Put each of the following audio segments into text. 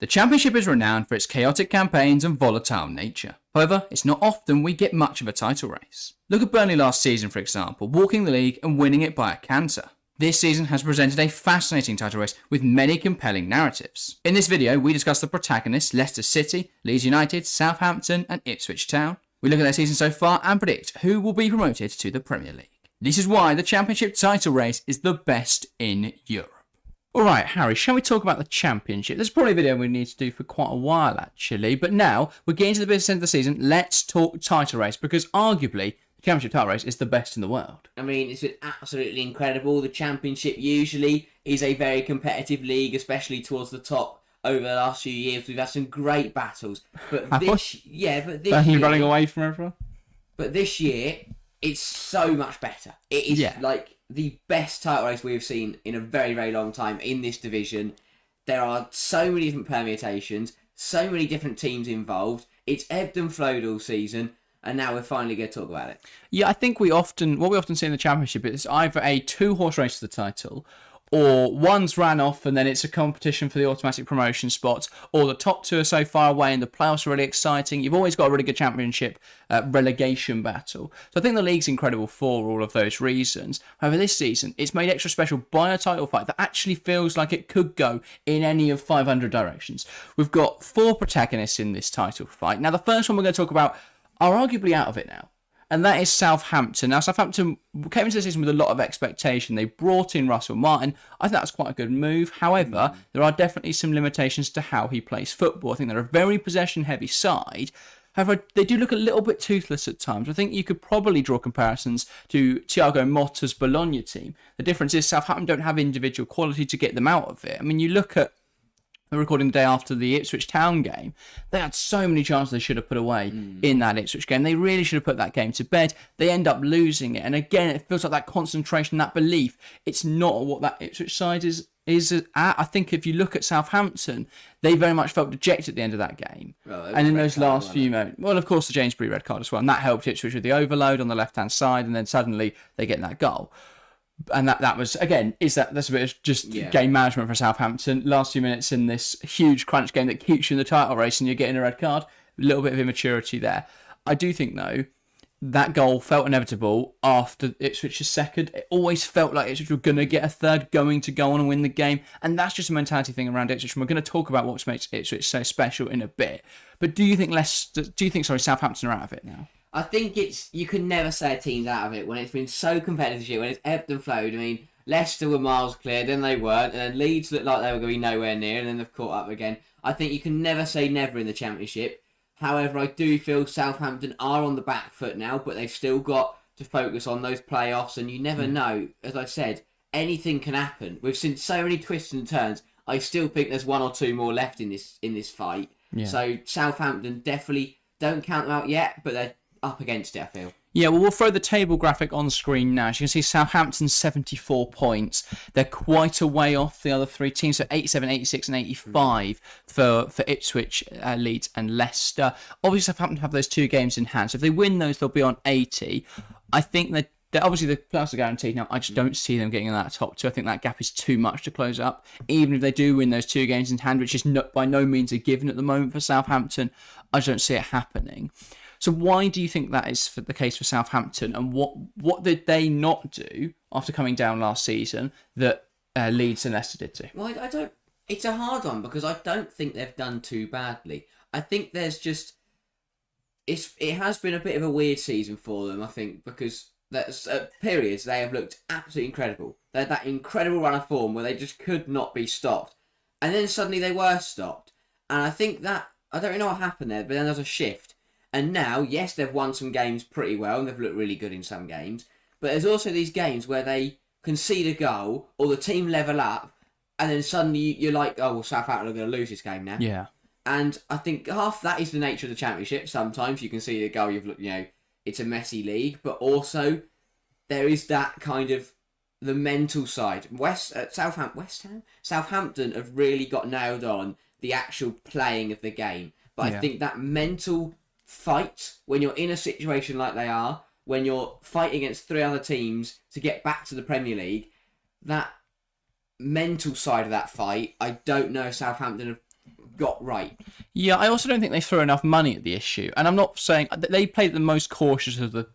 The Championship is renowned for its chaotic campaigns and volatile nature. However, it's not often we get much of a title race. Look at Burnley last season, for example, walking the league and winning it by a canter. This season has presented a fascinating title race with many compelling narratives. In this video, we discuss the protagonists Leicester City, Leeds United, Southampton and Ipswich Town. We look at their season so far and predict who will be promoted to the Premier League. This is why the Championship title race is the best in Europe. Alright, Harry, shall we talk about the Championship? There's probably a video we need to do for quite a while, actually. But now, we're getting to the business end of the season. Let's talk title race, because arguably, the Championship title race is the best in the world. I mean, it's been absolutely incredible. The Championship usually is a very competitive league, especially towards the top over the last few years. We've had some great battles. But this year... running away from everyone? But this year, it's so much better. It is like the best title race we've seen in a very, very long time in this division. There are so many different permutations, so many different teams involved. It's ebbed and flowed all season, and now we're finally going to talk about it. Yeah, I think what we often see in the Championship is either a two-horse race to the title, or one's ran off and then it's a competition for the automatic promotion spots, or the top two are so far away and the playoffs are really exciting. You've always got a really good Championship relegation battle. So I think the league's incredible for all of those reasons. However, this season, it's made extra special by a title fight that actually feels like it could go in any of 500 directions. We've got 4 protagonists in this title fight. Now, the first one we're going to talk about are arguably out of it now, and that is Southampton. Now, Southampton came into the season with a lot of expectation. They brought in Russell Martin. I think that's quite a good move. However, there are definitely some limitations to how he plays football. I think they're a very possession-heavy side. However, they do look a little bit toothless at times. I think you could probably draw comparisons to Thiago Motta's Bologna team. The difference is Southampton don't have individual quality to get them out of it. I mean, you look at the recording the day after the Ipswich Town game, they had so many chances they should have put away in that Ipswich game. They really should have put that game to bed. They end up losing it. And again, it feels like that concentration, that belief, it's not what that Ipswich side is at. I think if you look at Southampton, they very much felt dejected at the end of that game. Well, and in those last few moments, well, of course, the Jamesbury red card as well. And that helped Ipswich with the overload on the left-hand side. And then suddenly they get that goal. And that was, again, that's a bit of just game management for Southampton. Last few minutes in this huge crunch game that keeps you in the title race and you're getting a red card. A little bit of immaturity there. I do think, though, that goal felt inevitable after Ipswich's second. It always felt like Ipswich were going to get a third, going to go on and win the game. And that's just a mentality thing around Ipswich. And we're going to talk about what makes Ipswich so special in a bit. But do you think Southampton are out of it now? I think you can never say a team's out of it when it's been so competitive this year, when it's ebbed and flowed. I mean, Leicester were miles clear, then they weren't, and then Leeds looked like they were going to be nowhere near, and then they've caught up again. I think you can never say never in the Championship. However, I do feel Southampton are on the back foot now, but they've still got to focus on those playoffs, and you never know. As I said, anything can happen. We've seen so many twists and turns. I still think there's 1 or 2 more left in this fight. Yeah. So Southampton definitely don't count them out yet, but they're up against it, I feel. Yeah, well, we'll throw the table graphic on screen now. As you can see, Southampton 74 points. They're quite a way off the other 3 teams, so 87, 86 and 85 for Ipswich, Leeds and Leicester. Obviously, Southampton have those 2 games in hand, so if they win those, they'll be on 80. I think that obviously the playoffs are guaranteed now. I just don't see them getting in that top 2. I think that gap is too much to close up. Even if they do win those 2 games in hand, which is by no means a given at the moment for Southampton, I just don't see it happening. So why do you think that is the case for Southampton, and what did they not do after coming down last season that Leeds and Leicester did too? Well, I don't. It's a hard one because I don't think they've done too badly. I think there's just it has been a bit of a weird season for them. I think because that's at periods they have looked absolutely incredible. They had that incredible run of form where they just could not be stopped, and then suddenly they were stopped. And I think that I don't really know what happened there, but then there's a shift. And now, yes, they've won some games pretty well, and they've looked really good in some games. But there's also these games where they concede a goal, or the team level up, and then suddenly you're like, oh, well, Southampton are going to lose this game now. Yeah. And I think half that is the nature of the Championship. Sometimes you can see the goal, it's a messy league, but also there is that kind of the mental side. Southampton have really got nailed on the actual playing of the game. But I think that mental fight, when you're in a situation like they are, when you're fighting against 3 other teams to get back to the Premier League, that mental side of that fight, I don't know if Southampton have got right. Yeah, I also don't think they threw enough money at the issue. And I'm not saying they played the most cautious of the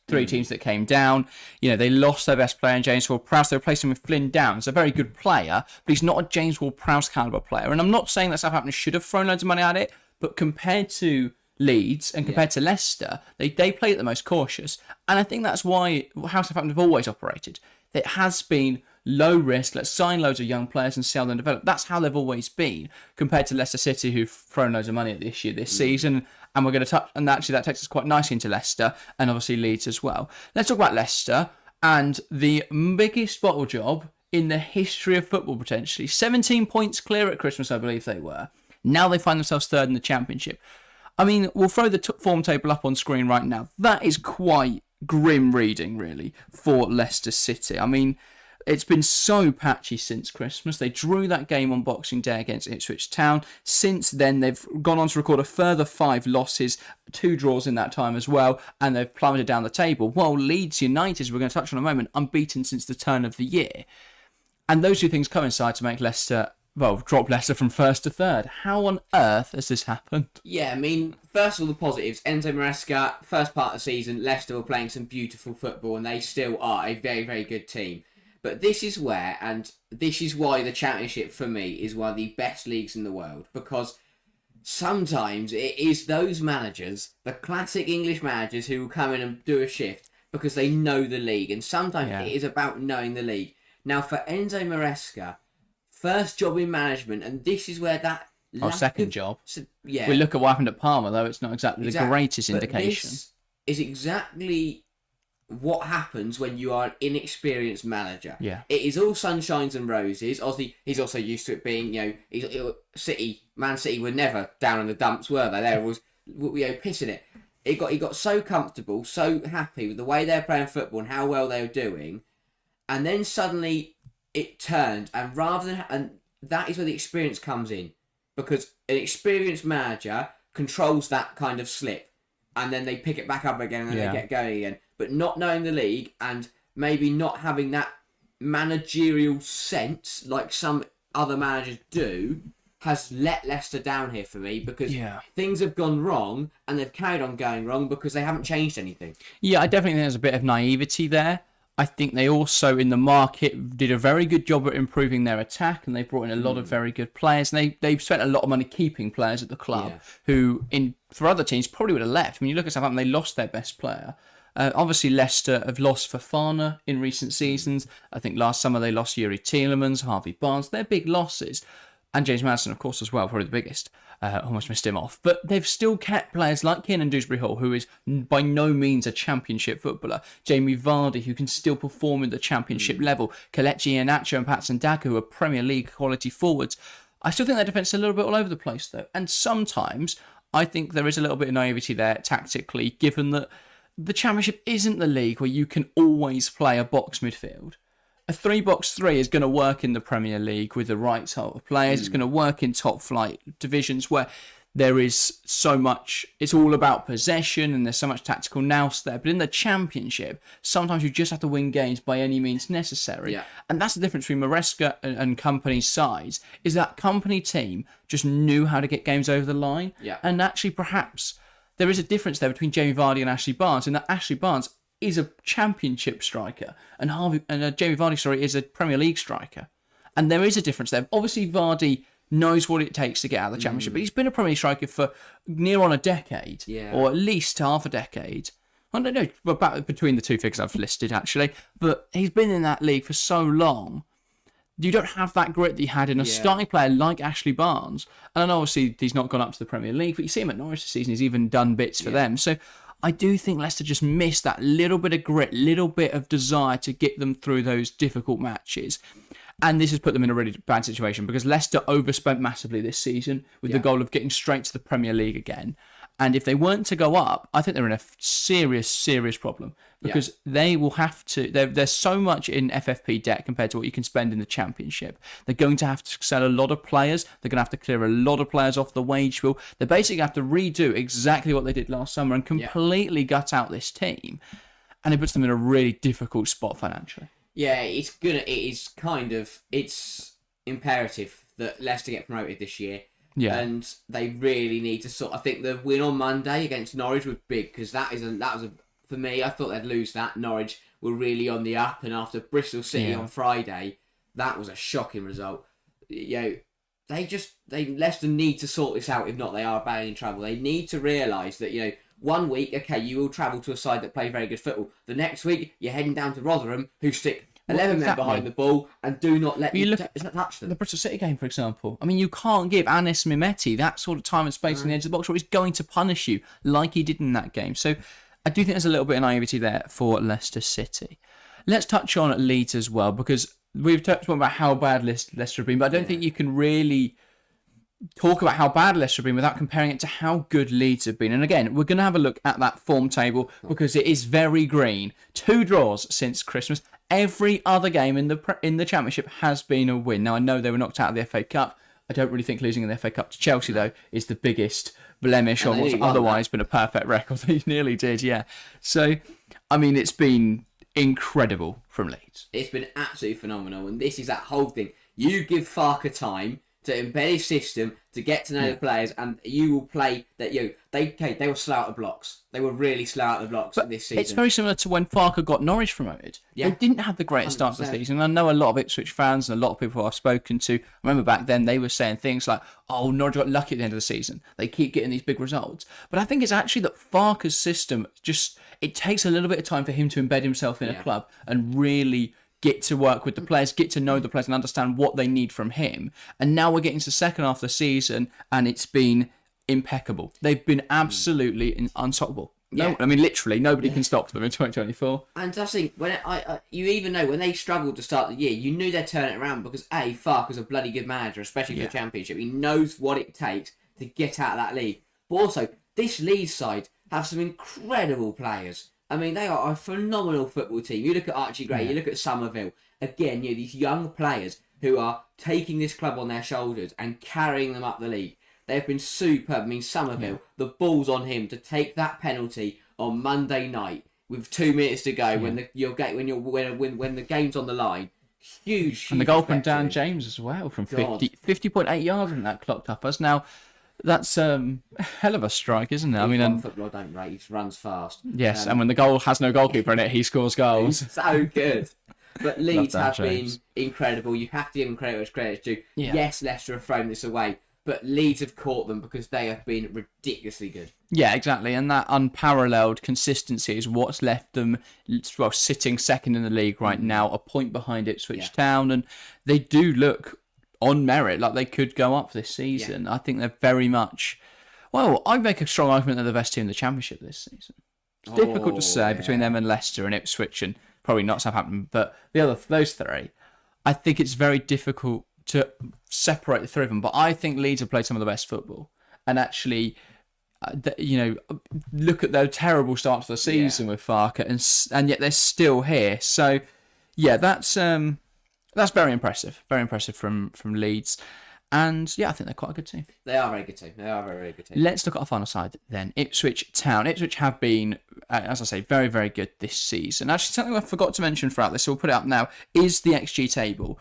three teams that came down. They lost their best player in James Ward-Prowse. They replaced him with Flynn Downs, a very good player, but he's not a James Ward-Prowse caliber player. And I'm not saying that Southampton should have thrown loads of money at it, but compared to Leeds and compared to Leicester, they played it the most cautious. And I think that's how Southampton have always operated. It has been low risk, let's sign loads of young players and see how they develop. That's how they've always been, compared to Leicester City, who've thrown loads of money at the issue this season. And we're going to touch, and actually that takes us quite nicely into Leicester and obviously Leeds as well. Let's talk about Leicester and the biggest bottle job in the history of football, potentially. 17 points clear at Christmas, I believe they were. Now they find themselves third in the Championship. I mean, we'll throw the form table up on screen right now. That is quite grim reading, really, for Leicester City. I mean, it's been so patchy since Christmas. They drew that game on Boxing Day against Ipswich Town. Since then, they've gone on to record a further 5 losses, 2 draws in that time as well, and they've plummeted down the table. While Leeds United, as we're going to touch on in a moment, unbeaten since the turn of the year. And those two things coincide to make Leicester, drop Leicester from first to third. How on earth has this happened? Yeah, I mean, first of all, the positives. Enzo Maresca, first part of the season, Leicester were playing some beautiful football, and they still are a very, very good team. But this is where, and this is why the Championship for me is one of the best leagues in the world, because sometimes it is those managers, the classic English managers, who will come in and do a shift because they know the league, and sometimes it is about knowing the league. Now, for Enzo Maresca, first job in management, and this is where that second job. Yeah, we look at what happened at Parma, though it's not exactly the greatest indication. This is exactly what happens when you are an inexperienced manager. Yeah. It is all sunshines and roses. Obviously, he's also used to it being, Man City were never down in the dumps, were they? They were always, pissing it. He got so comfortable, so happy with the way they're playing football and how well they were doing, and then suddenly it turned, and that is where the experience comes in, because an experienced manager controls that kind of slip, and then they pick it back up again and then they get going again. But not knowing the league and maybe not having that managerial sense like some other managers do has let Leicester down here for me, because things have gone wrong and they've carried on going wrong because they haven't changed anything. Yeah, I definitely think there's a bit of naivety there. I think they also, in the market, did a very good job at improving their attack, and they brought in a lot of very good players. And they've spent a lot of money keeping players at the club who, for other teams, probably would have left. I mean, you look at Southampton, they lost their best player. Obviously, Leicester have lost Fofana in recent seasons. I think last summer they lost Yuri Tielemans, Harvey Barnes. They're big losses. And James Maddison, of course, as well, probably the biggest. Almost missed him off. But they've still kept players like Kiernan Dewsbury-Hall, who is by no means a Championship footballer. Jamie Vardy, who can still perform at the Championship level. Kelechi Iheanacho and Patson Daka, who are Premier League quality forwards. I still think their defence is a little bit all over the place, though. And sometimes I think there is a little bit of naivety there tactically, given that the Championship isn't the league where you can always play a box midfield. A 3-box-3 is going to work in the Premier League with the right type of players. It's going to work in top flight divisions where there is so much, it's all about possession and there's so much tactical nous there. But in the Championship, sometimes you just have to win games by any means necessary. Yeah. And that's the difference between Maresca and Company's sides, is that Company team just knew how to get games over the line. Yeah. And actually, perhaps there is a difference there between Jamie Vardy and Ashley Barnes, in that Ashley Barnes is a Championship striker, and Jamie Vardy, is a Premier League striker. And there is a difference there. Obviously, Vardy knows what it takes to get out of the Championship, but he's been a Premier League striker for near on a decade, or at least half a decade. I don't know, about between the two figures I've listed, actually, but he's been in that league for so long. You don't have that grit that you had in a starting player like Ashley Barnes. And obviously, he's not gone up to the Premier League, but you see him at Norwich this season, he's even done bits for them. So I do think Leicester just missed that little bit of grit, little bit of desire to get them through those difficult matches. And this has put them in a really bad situation, because Leicester overspent massively this season with the goal of getting straight to the Premier League again. And if they weren't to go up, I think they're in a serious, serious problem, because they will have to, there's so much in FFP debt compared to what you can spend in the Championship. They're going to have to sell a lot of players. They're going to have to clear a lot of players off the wage bill. They basically have to redo exactly what they did last summer and completely gut out this team. And it puts them in a really difficult spot financially. Yeah, it's imperative that Leicester get promoted this year. Yeah. And they really need to I think the win on Monday against Norwich was big, because for me, I thought they'd lose that. Norwich were really on the up, and after Bristol City on Friday, that was a shocking result. Leicester need to sort this out. If not, they are badly in trouble. They need to realise that, 1 week, okay, you will travel to a side that play very good football. The next week, you're heading down to Rotherham, who stick 11 men behind the ball and do not let you touch them. The Bristol City game, for example. I mean, you can't give Anis Mehmeti that sort of time and space in the edge of the box, or he's going to punish you like he did in that game. So I do think there's a little bit of naivety there for Leicester City. Let's touch on Leeds as well, because we've talked about how bad Leicester have been, but I don't think you can really talk about how bad Leicester have been without comparing it to how good Leeds have been. And again, we're going to have a look at that form table because it is very green. 2 draws since Christmas. Every other game in the Championship has been a win. Now, I know they were knocked out of the FA Cup. I don't really think losing in the FA Cup to Chelsea, though, is the biggest blemish on what's otherwise been a perfect record. They nearly did, yeah. So, I mean, it's been incredible from Leeds. It's been absolutely phenomenal, and this is that whole thing. You give Farker time to embed his system, to get to know the players, and you will play that. They were slow out the blocks. They were really slow out the blocks this season. It's very similar to when Farker got Norwich promoted. Yeah. They didn't have the greatest start to the season. I know a lot of Ipswich fans and a lot of people I've spoken to. I remember back then they were saying things like, "Oh, Norwich got lucky at the end of the season. They keep getting these big results." But I think it's actually that Farker's system it takes a little bit of time for him to embed himself in a club and really get to work with the players, get to know the players and understand what they need from him. And now we're getting to the second half of the season and it's been impeccable. They've been absolutely unstoppable. No, I mean, literally, nobody can stop them in 2024. And I think, you even know, when they struggled to start the year, you knew they'd turn it around because, Farker's a bloody good manager, especially for the Championship. He knows what it takes to get out of that league. But also, this Leeds side have some incredible players. I mean, they are a phenomenal football team. You look at Archie Gray, you look at Somerville. Again, these young players who are taking this club on their shoulders and carrying them up the league. They've been superb. I mean, Somerville, the ball's on him to take that penalty on Monday night with 2 minutes to go when the game's on the line. Huge. And the goal from Dan James as well from 50.8 yards and that clocked up us. Now, that's a hell of a strike, isn't it? I mean, football I don't rate. He runs fast. Yes, and when the goal has no goalkeeper in it, he scores goals. He's so good. But Leeds have been incredible. You have to give them credit due. Yeah. Yes, Leicester have thrown this away, but Leeds have caught them because they have been ridiculously good. Yeah, exactly. And that unparalleled consistency is what's left them sitting second in the league right now, a point behind Ipswich Town, and they do look on merit, like they could go up this season. I think they're very much... Well, I'd make a strong argument they're the best team in the Championship this season. It's difficult to say between them and Leicester and Ipswich, and probably not Southampton, but those three. I think it's very difficult to separate the three of them, but I think Leeds have played some of the best football. And actually, look at their terrible start to the season with Farker, and yet they're still here. So, yeah, that's very impressive. Very impressive from Leeds. And yeah, I think they're quite a good team. They are a very good team. They are a very, very good team. Let's look at our final side then. Ipswich Town. Ipswich have been, as I say, very, very good this season. Actually, something I forgot to mention throughout this, so we'll put it up now, is the XG table.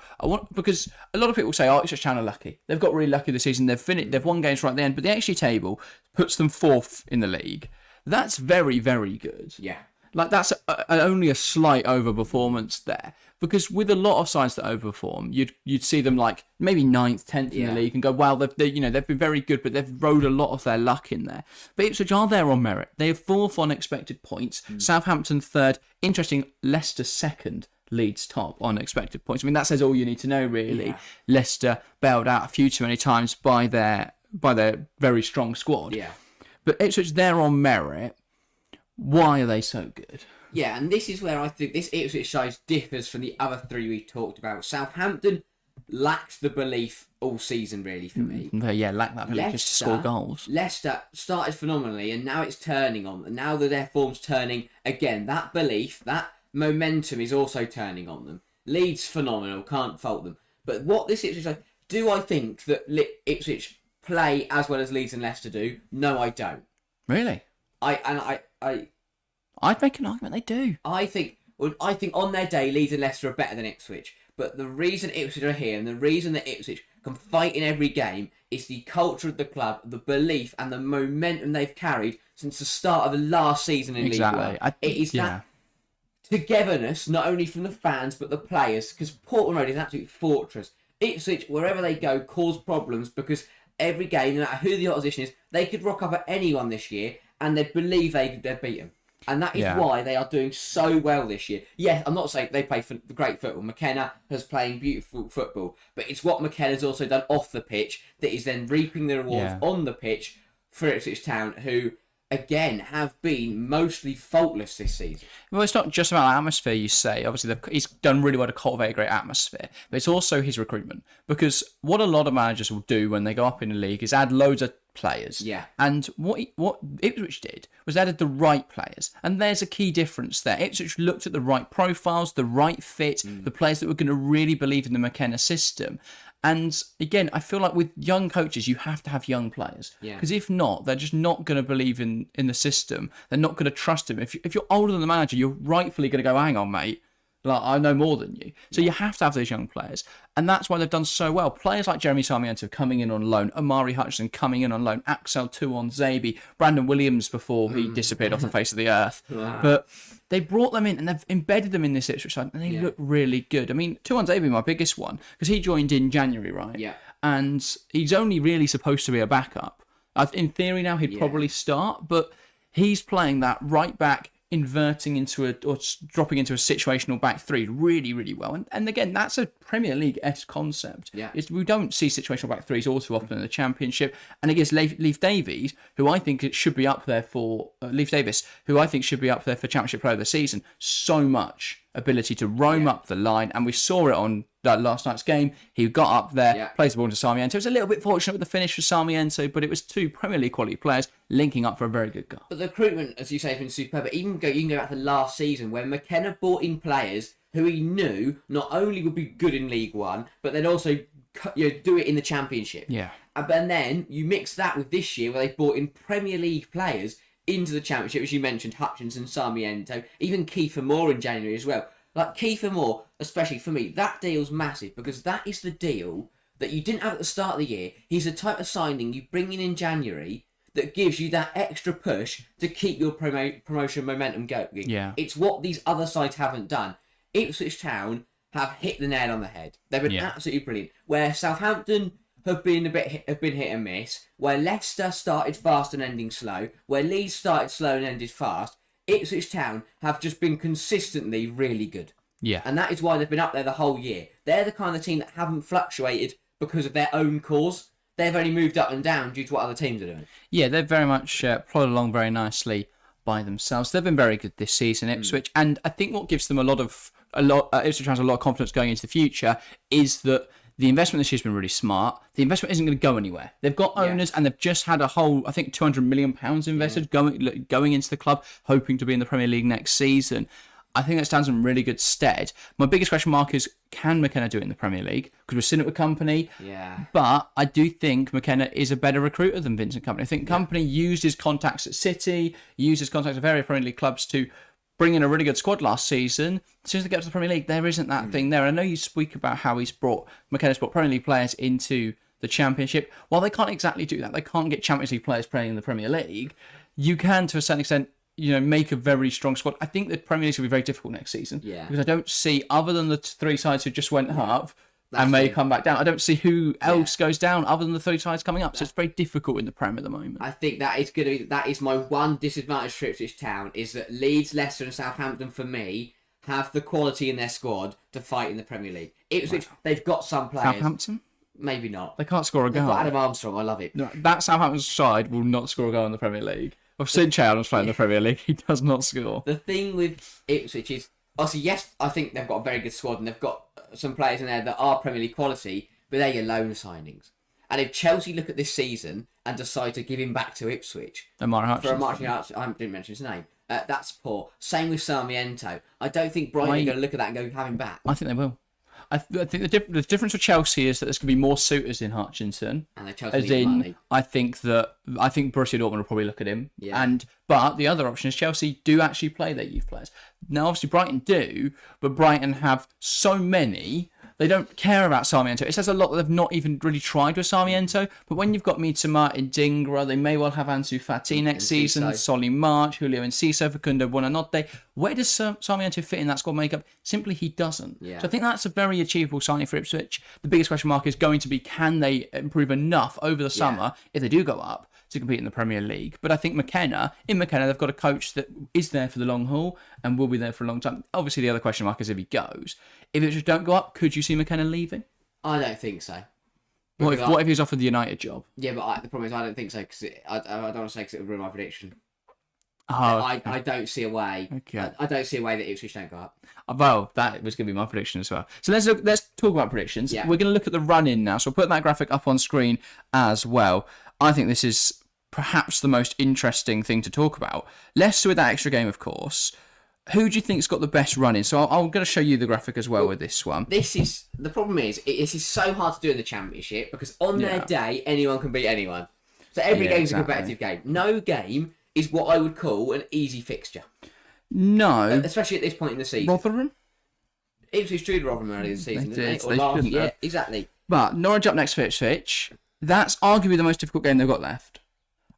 Because a lot of people say, Ipswich Town are lucky. They've got really lucky this season. They've won games right at the end, but the XG table puts them 4th in the league. That's very, very good. Yeah. Like, that's only a slight overperformance there. Because with a lot of sides that overperform, you'd see them like maybe 9th, 10th in the league and go, wow, they've been very good, but they've rode a lot of their luck in there. But Ipswich are there on merit. They have 4th on expected points. Southampton 3rd. Interesting, Leicester 2nd. Leeds top on expected points. I mean, that says all you need to know, really. Yeah. Leicester bailed out a few too many times by their very strong squad. Yeah. But Ipswich, they're on merit. Why are they so good? Yeah, and this is where I think this Ipswich side differs from the other three we talked about. Southampton lacks the belief all season, really, for me. Yeah, lack that belief just to score goals. Leicester started phenomenally, and now it's turning on. And now that their form's turning, again, that belief, that momentum is also turning on them. Leeds, phenomenal, can't fault them. But what this Ipswich side... Do I think that Ipswich play as well as Leeds and Leicester do? No, I don't. Really? I'd make an argument they do. I think on their day, Leeds and Leicester are better than Ipswich. But the reason Ipswich are here and the reason that Ipswich can fight in every game is the culture of the club, the belief and the momentum they've carried since the start of the last season in League One. It is that togetherness, not only from the fans but the players, because Portman Road is an absolute fortress. Ipswich, wherever they go, cause problems because every game, no matter who the opposition is, they could rock up at anyone this year and they'd believe they'd beat them. And that is why they are doing so well this year. Yeah, I'm not saying they play for great football. McKenna has playing beautiful football. But it's what McKenna's also done off the pitch that is then reaping the rewards on the pitch for Ipswich Town, who, again, have been mostly faultless this season. Well, it's not just about atmosphere, you say. Obviously, he's done really well to cultivate a great atmosphere, but it's also his recruitment. Because what a lot of managers will do when they go up in the league is add loads of players. Yeah. And what Ipswich did was added the right players. And there's a key difference there. Ipswich looked at the right profiles, the right fit, the players that were going to really believe in the McKenna system. And again, I feel like with young coaches, you have to have young players. Because if not, they're just not going to believe in the system. They're not going to trust him. If you're older than the manager, you're rightfully going to go, hang on, mate. Like, I know more than you. So you have to have those young players. And that's why they've done so well. Players like Jeremy Sarmiento coming in on loan, Omari Hutchinson coming in on loan, Axel Tuon-Zabi, Brandon Williams before he disappeared off the face of the earth. But they brought them in and they've embedded them in this Ipswich side and they look really good. I mean, Tuon-Zabi, my biggest one, because he joined in January, right? Yeah. And he's only really supposed to be a backup. In theory now, he'd probably start, but he's playing that right back, inverting into or dropping into a situational back three really, really well. And again, that's a Premier League-esque concept. Yeah. We don't see situational back threes all too often in the Championship. And against Leif Davies, who I think it should be up there for Leif Davis, who I think should be up there for Championship Player of the Season. So much ability to roam up the line, and we saw it on that last night's game. He got up there, plays the ball into Sarmiento. It was a little bit fortunate with the finish for Sarmiento, but it was two Premier League quality players linking up for a very good goal. But the recruitment, as you say, has been superb. But you can go back to last season when McKenna brought in players who he knew not only would be good in League One, but they'd also do it in the Championship. Yeah. And then you mix that with this year where they brought in Premier League players into the Championship, as you mentioned, Hutchinson, Sarmiento, even Kiefer Moore in January as well. Like Kiefer Moore, especially for me, that deal's massive because that is the deal that you didn't have at the start of the year. He's the type of signing you bring in January that gives you that extra push to keep your promotion momentum going. Yeah. It's what these other sides haven't done. Ipswich Town have hit the nail on the head. They've been absolutely brilliant. Where Southampton have been hit and miss, where Leicester started fast and ending slow, where Leeds started slow and ended fast, Ipswich Town have just been consistently really good. Yeah. And that is why they've been up there the whole year. They're the kind of team that haven't fluctuated because of their own cause. They've only moved up and down due to what other teams are doing. Yeah, they've very much plodded along very nicely by themselves. They've been very good this season, Ipswich, and I think what gives them Ipswich has a lot of confidence going into the future is that the investment this year has been really smart. The investment isn't going to go anywhere. They've got owners and they've just had a whole, I think, £200 million invested going into the club, hoping to be in the Premier League next season. I think that stands in really good stead. My biggest question mark is, can McKenna do it in the Premier League? Because we've seen it with Company. Yeah. But I do think McKenna is a better recruiter than Vincent Company. I think Company used his contacts at City, used his contacts at various Premier League clubs to bring in a really good squad last season. As soon as they get to the Premier League, there isn't that thing there. I know you speak about how McKenna's brought Premier League players into the Championship. While they can't exactly do that, they can't get Champions League players playing in the Premier League. You can, to a certain extent, make a very strong squad. I think the Premier League will be very difficult next season. Yeah. Because I don't see, other than the three sides who just went up and may come back down, I don't see who else goes down other than the three sides coming up. So it's very difficult in the Prem at the moment. I think that is my one disadvantage for Ipswich Town, is that Leeds, Leicester and Southampton, for me, have the quality in their squad to fight in the Premier League. Ipswich, they've got some players. Southampton? Maybe not. They can't score a goal. They've got Adam Armstrong, I love it. No, that Southampton side will not score a goal in the Premier League. I've seen Che Adams play in the Premier League. He does not score. The thing with Ipswich is, obviously, yes, I think they've got a very good squad and they've got some players in there that are Premier League quality, but they're your loan signings. And if Chelsea look at this season and decide to give him back to Ipswich Omari Hutchinson. for a Martin Hutchinson, I didn't mention his name, that's poor. Same with Sarmiento. I don't think Brighton are going to look at that and go, have him back. I think they will. I think the difference with Chelsea is that there's going to be more suitors in Hutchinson. And the Chelsea need money. I think Borussia Dortmund will probably look at him. Yeah. But the other option is Chelsea do actually play their youth players. Now, obviously, Brighton do, but Brighton have so many They don't care about Sarmiento. It says a lot that they've not even really tried with Sarmiento. But when you've got Mitoma, Dingra, they may well have Ansu Fati next season, Solly March, Julio Enciso, Facundo Buonanotte. Where does Sarmiento fit in that squad makeup? Simply, he doesn't. Yeah. So I think that's a very achievable signing for Ipswich. The biggest question mark is going to be, can they improve enough over the summer if they do go up to compete in the Premier League? But I think McKenna, they've got a coach that is there for the long haul and will be there for a long time. Obviously, the other question mark is if he goes. If it just don't go up, could you see McKenna leaving? I don't think so. What if he was offered the United job? Yeah, but the problem is I don't think so, because I don't want to say because it would ruin my prediction. Oh, okay. I don't see a way. Okay. I don't see a way that Ipswich don't go up. Well, that was going to be my prediction as well. So let's talk about predictions. Yeah. We're going to look at the run-in now. So I'll put that graphic up on screen as well. I think this is perhaps the most interesting thing to talk about. Leicester with that extra game, of course. Who do you think's got the best run-in? So I'm going to show you the graphic as well with this one. The problem is, this is so hard to do in the Championship, because on their day, anyone can beat anyone. So every game's a competitive game. No game is what I would call an easy fixture. No. Especially at this point in the season. Rotherham? Ipswich drew Rotherham earlier this season, didn't they? Or They last shouldn't year. have. Exactly. But Norwich up next for Ipswich. That's arguably the most difficult game they've got left.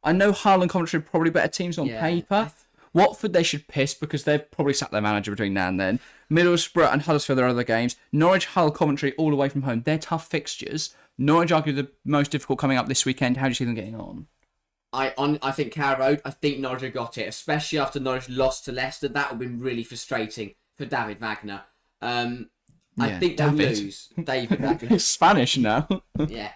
I know Hull and Coventry are probably better teams on paper. Watford, they should piss because they've probably sacked their manager between now and then. Middlesbrough and Huddersfield are other games. Norwich, Hull, Coventry, all away from home. They're tough fixtures. Norwich arguably the most difficult coming up this weekend. How do you see them getting on? I think Carrow Road, I think Norwich have got it, especially after Norwich lost to Leicester. That would have been really frustrating for David Wagner. I think they'll lose. David Wagner. He's Spanish now. Yeah.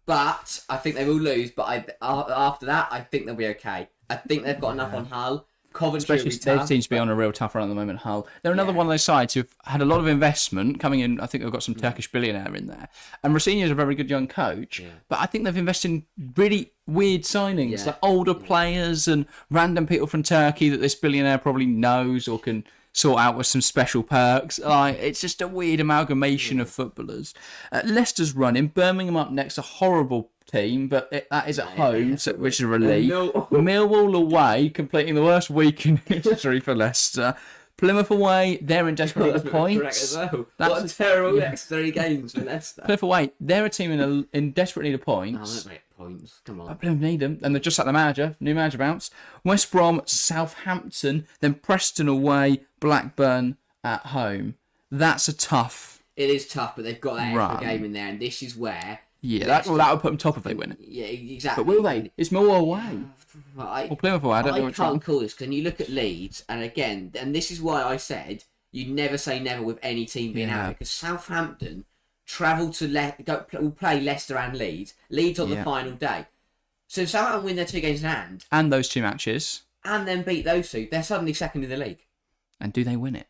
But I think they will lose. But after that, I think they'll be okay. I think they've got enough on Hull. Coventry, especially they seem to be on a real tough run at the moment. Hull, they're another one of those sides who've had a lot of investment coming in. I think they've got some Turkish billionaire in there, and Rossini's a very good young coach. Yeah. But I think they've invested in really weird signings, like older players and random people from Turkey that this billionaire probably knows or can sort out with some special perks. It's just a weird amalgamation of footballers. Leicester's running. Birmingham up next, a horrible team, but that is at home, which is a relief. Millwall away, completing the worst week in history for Leicester. Plymouth away, they're in desperate need of points. What a terrible next 3 games for Leicester. Plymouth away, they're a team in desperate need of points. Oh, points. Come on. But Plymouth need them, and they've just had the manager, new manager bounce. West Brom, Southampton, then Preston away, Blackburn at home. That's a tough. It is tough, but they've got that extra game in there, and this is where. Yeah, that would put them top if they win it. Yeah, exactly. But will they? It's Millwall away. Or Plymouth away. I don't know which one. I can't call this, because you look at Leeds, and again, and this is why I said you never say never with any team being out, because Southampton travel to will play Leicester and Leeds. Leeds on the final day. So if Southampton win their 2 games in hand, and those 2 matches, and then beat those 2, they're suddenly second in the league. And do they win it?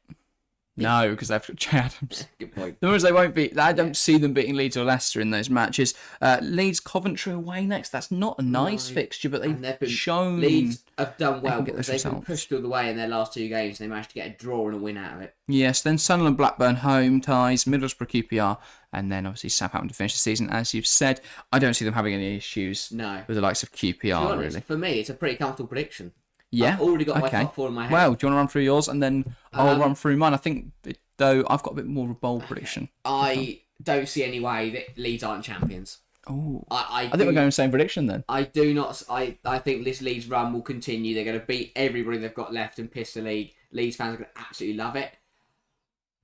No, because they've got Che Adams. Good point. The ones they won't beat. I don't see them beating Leeds or Leicester in those matches. Leeds, Coventry away next. That's not a nice fixture, but they've shown Leeds have done well because they've been pushed all the way in their last 2 games, and they managed to get a draw and a win out of it. Yes, then Sunderland, Blackburn home ties, Middlesbrough, QPR, and then obviously Southampton to finish the season. As you've said, I don't see them having any issues with the likes of QPR, really. For me, it's a pretty comfortable prediction. Yeah. I've already got my top 4 in my head. Well, do you want to run through yours, and then I'll run through mine? I think, though, I've got a bit more of a bold prediction. I don't see any way that Leeds aren't champions. Oh, I think we're going the same prediction then. I do not. I think this Leeds run will continue. They're going to beat everybody they've got left and piss the league. Leeds fans are going to absolutely love it.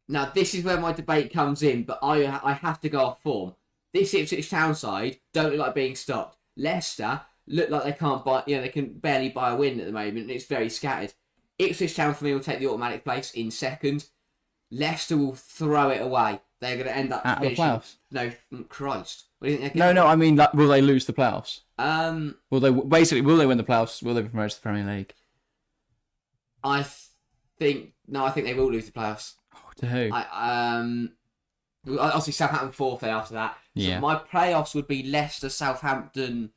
Now, this is where my debate comes in, but I have to go off form. This Ipswich Town side don't look like being stopped. Leicester look like they can't buy. They can barely buy a win at the moment, and it's very scattered. Ipswich Town for me will take the automatic place in second. Leicester will throw it away. They're going to end up out of the playoffs. No, Christ. What do you think? No. I mean, will they lose the playoffs? Will they win the playoffs? Will they be promoted to the Premier League? I think they will lose the playoffs. Oh, to who? Obviously Southampton 4th then after that. So my playoffs would be Leicester, Southampton,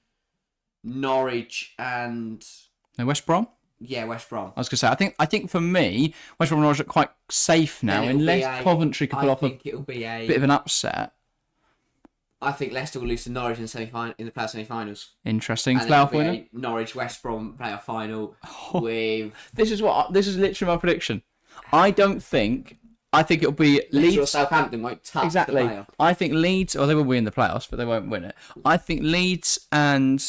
Norwich, and West Brom. Yeah, West Brom. I was going to say, I think for me, West Brom and Norwich are quite safe now, unless Coventry could pull off a bit of an upset. I think Leicester will lose to Norwich in the playoff semi-finals. Interesting. Playoff winner. Norwich West Brom playoff final with. This is literally my prediction. I I think it'll be Leeds or Leeds. Southampton won't touch the Exactly. playoff. I think Leeds, or they will win the playoffs, but they won't win it. I think Leeds and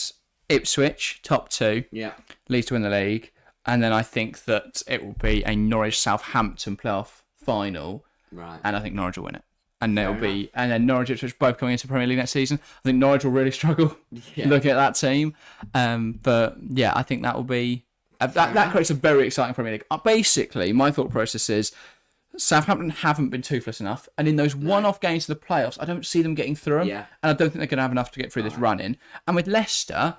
Ipswich, top 2. Yeah. Leeds to win the league. And then I think that it will be a Norwich-Southampton playoff final. Right. And I think Norwich will win it. And then Norwich Ipswich both coming into the Premier League next season. I think Norwich will really struggle looking at that team. But yeah, I think that will be that creates a very exciting Premier League. Basically, my thought process is Southampton haven't been toothless enough, and in those one-off games of the playoffs, I don't see them getting through them, and I don't think they're going to have enough to get through this run in. And with Leicester,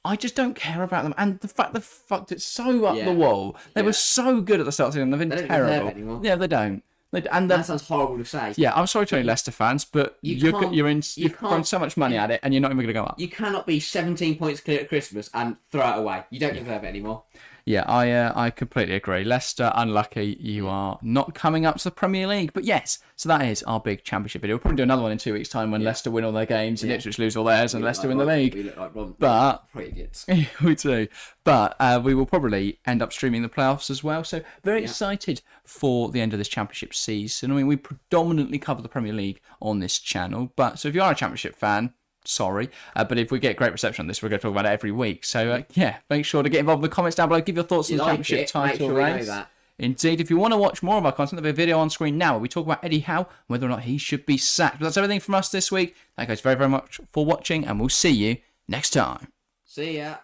I just don't care about them, and the fact they fucked it so up the wall, they were so good at the start of the season, they've been terrible. Anymore. Yeah, they don't. And that sounds horrible to say. Yeah, I'm sorry to any Leicester fans, but you've thrown so much money at it, and you're not even going to go up. You cannot be 17 points clear at Christmas and throw it away. You don't deserve it anymore. Yeah, I completely agree. Leicester, unlucky, you are not coming up to the Premier League. But yes, so that is our big championship video. We'll probably do another one in 2 weeks' time when Leicester win all their games and Ipswich lose all theirs and Leicester win the league. We look like Ron, but idiots. we do. But we will probably end up streaming the playoffs as well. So very excited for the end of this championship season. I mean, we predominantly cover the Premier League on this channel. But so if you are a championship fan, sorry, but if we get great reception on this, we're going to talk about it every week. So make sure to get involved in the comments down below. Give your thoughts on the championship title race. Indeed, if you want to watch more of our content, there'll be a video on screen now where we talk about Eddie Howe, whether or not he should be sacked. But that's everything from us this week. Thank you guys very, very much for watching, and we'll see you next time. See ya.